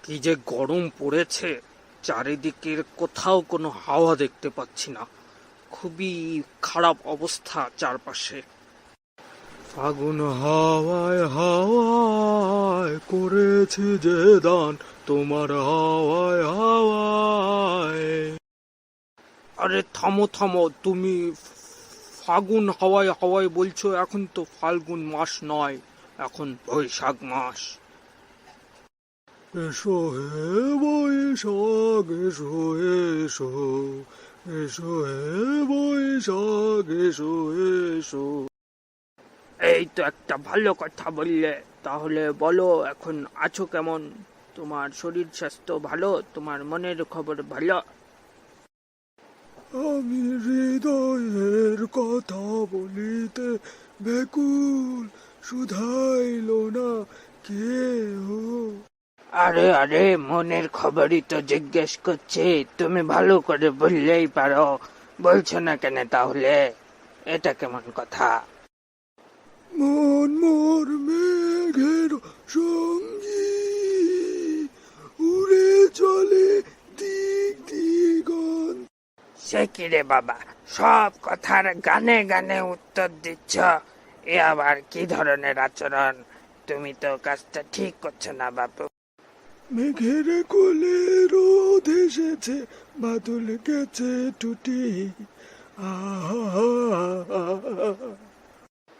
কি যে গরম পড়েছে, চারিদিকের কোথাও কোনো হাওয়া দেখতে পাচ্ছি না। খুবই খারাপ অবস্থা চারপাশে। ফাগুন হাওয়ায় হাওয়ায় করেছে যে দান, তোমার হাওয়ায় হাওয়ায়। আরে থামো থামো, তুমি ফাগুন হাওয়ায় হাওয়ায় বলছো? এখন তো ফাল্গুন মাস নয়, এখন বৈশাখ মাস। এসো হে বৈশাখ এসো, এসো এসো হে বৈশাখ এসো এসো। এই তো একটা ভালো কথা বললে। তাহলে বলো, এখন আছো কেমন? তোমার শরীর স্বাস্থ্য ভালো? তোমার মনের খবর ভালো? আমি হৃদয়ের কথা বলিতে ব্যাকুল, শুধাইল না কেহ। আরে আরে, মনের খবরই তো জিজ্ঞেস করছি, তুমি ভালো করে বললেই পারো, বলছো না কেন তাহলে? এটা কেমন কথা? মন মোর মেঘের সঙ্গী, উড়ে চলে দিক দিগন্ত। সে কি রে বাবা, সব কথার গানে গানে উত্তর দিচ্ছ? এ আবার কি ধরনের আচরণ? তুমি তো কাজটা ঠিক করছো না বাবু। মেঘের কোলে রোদ এসেছে, বাদল গেছে টুটি। আহা